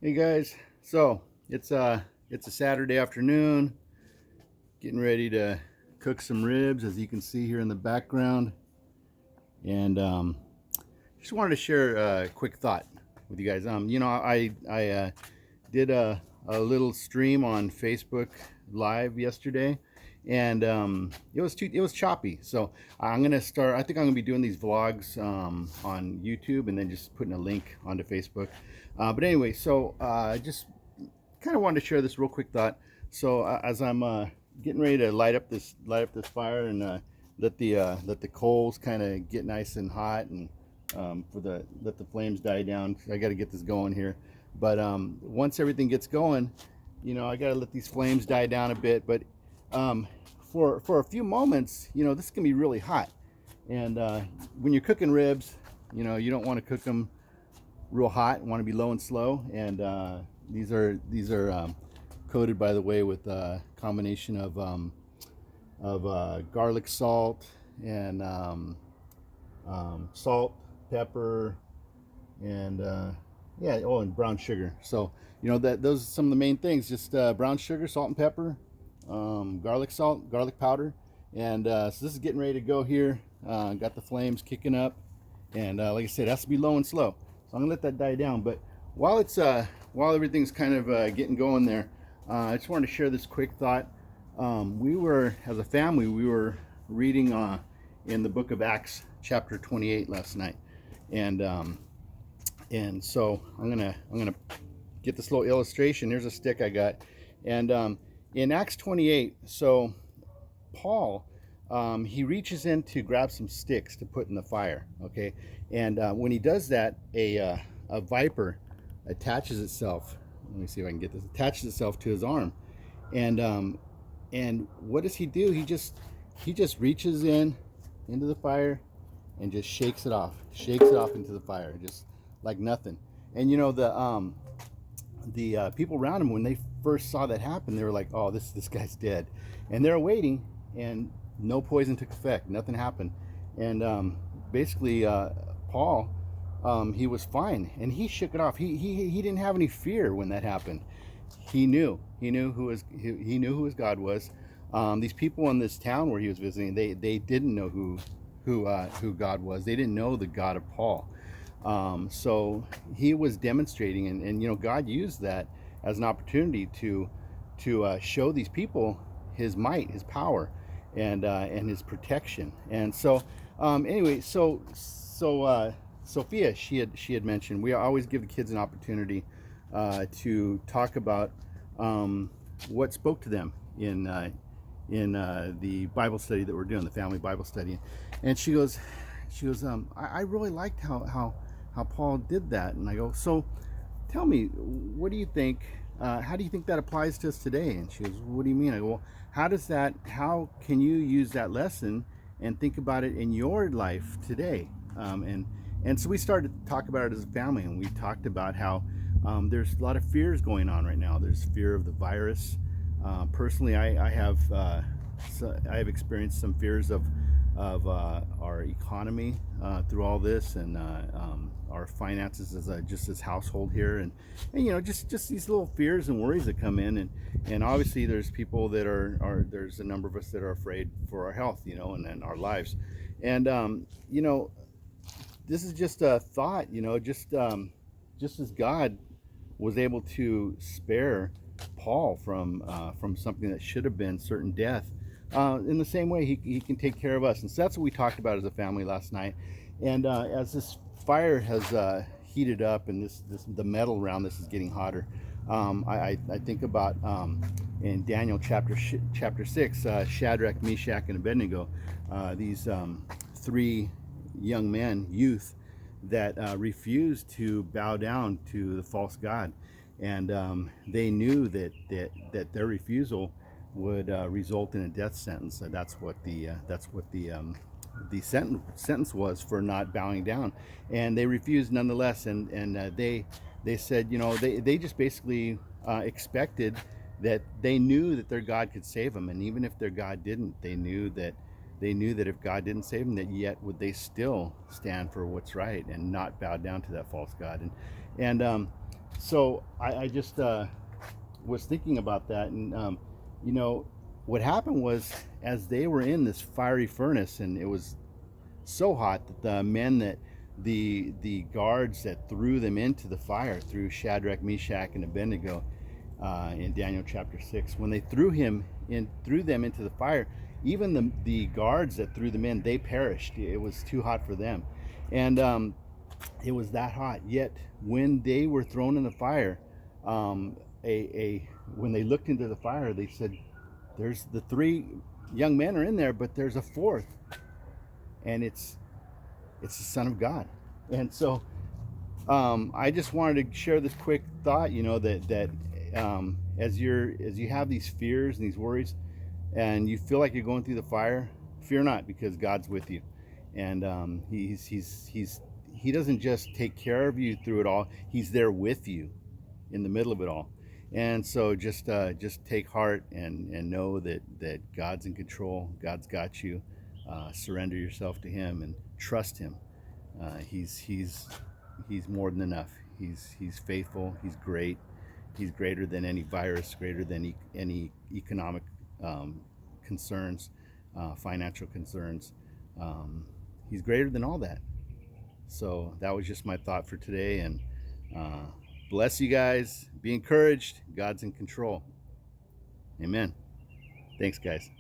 Hey guys, so it's a Saturday afternoon, getting ready to cook some ribs, as you can see here in the background, and just wanted to share a quick thought with you guys. I did a little stream on Facebook Live yesterday, and it was choppy. So I'm gonna start. I think I'm gonna be doing these vlogs on YouTube, and then just putting a link onto Facebook. But anyway, so just kind of wanted to share this real quick thought. So as I'm getting ready to light up this fire and let the coals kind of get nice and hot, and for the let the flames die down. I got to get this going here. But once everything gets going, I got to let these flames die down a bit. But um, for a few moments, this can be really hot. And when you're cooking ribs, you don't want to cook them real hot. Want to be low and slow. And these are coated, by the way, with a combination of garlic salt and salt, pepper, and yeah, oh, and brown sugar. So that those are some of the main things. Just brown sugar, salt and pepper, garlic salt, garlic powder, and so this is getting ready to go here. Got the flames kicking up, and like I said, it has to be low and slow. So I'm gonna let that die down. But while everything's kind of getting going there, I just wanted to share this quick thought. We were, as a family, we were reading in the book of Acts, chapter 28 last night, and so I'm gonna get this little illustration. Here's a stick I got, and in Acts 28, so Paul, he reaches in to grab some sticks to put in the fire. Okay, and when he does that, a viper attaches itself. Let me see if I can get this. Attaches itself to his arm, and what does he do? He just reaches in into the fire and just shakes it off into the fire, just like nothing. And the people around him, when they first saw that happen, they were like, "Oh, this guy's dead," and they're waiting, and no poison took effect, nothing happened, and basically Paul, he was fine, and he shook it off. He didn't have any fear when that happened. He knew who his God was. These people in this town where he was visiting, they didn't know who God was. They didn't know the God of Paul. So he was demonstrating, and God used that as an opportunity to show these people his might, his power, and his protection. And so anyway, so Sophia, she had mentioned we always give the kids an opportunity to talk about what spoke to them in the Bible study that we're doing, the family Bible study. And I really liked how Paul did that. And I go, so tell me, what do you think? How do you think that applies to us today? And she goes, what do you mean? I go, well, how can you use that lesson and think about it in your life today? And so we started to talk about it as a family, and we talked about how there's a lot of fears going on right now. There's fear of the virus. Personally, I have experienced some fears of our economy through all this, and our finances as just this household here, and just these little fears and worries that come in, and obviously there's people that are there's a number of us that are afraid for our health, and our lives, and this is just a thought, just as God was able to spare Paul from something that should have been certain death. In the same way, he can take care of us, and so that's what we talked about as a family last night. And as this fire has heated up, and the metal around this is getting hotter, I think about in Daniel chapter 6, Shadrach, Meshach, and Abednego, these three young men, youth, that refused to bow down to the false god, and they knew that their refusal would result in a death sentence. That's what the sentence was for not bowing down, and they refused nonetheless. And they said, they just basically expected that they knew that their God could save them, and even if their God didn't, they knew that if God didn't save them, that yet would they still stand for what's right and not bow down to that false god. And So I just was thinking about that, and you know, what happened was, as they were in this fiery furnace, and it was so hot that the men that the guards that threw them into the fire, threw Shadrach, Meshach, and Abednego, in Daniel chapter 6, when they threw them into the fire, even the guards that threw them in, they perished. It was too hot for them, and it was that hot. Yet when they were thrown in the fire, a when they looked into the fire, they said, "There's the three young men are in there, but there's a fourth, and it's the Son of God." And so I just wanted to share this quick thought. That as you have these fears and these worries, and you feel like you're going through the fire, fear not, because God's with you, and he doesn't just take care of you through it all; He's there with you in the middle of it all. And so just take heart and know that God's in control. God's got you. Surrender yourself to Him and trust Him. He's more than enough. He's faithful. He's great. He's greater than any virus, greater than any economic concerns, financial concerns. He's greater than all that. So that was just my thought for today. And bless you guys. Be encouraged. God's in control. Amen. Thanks, guys.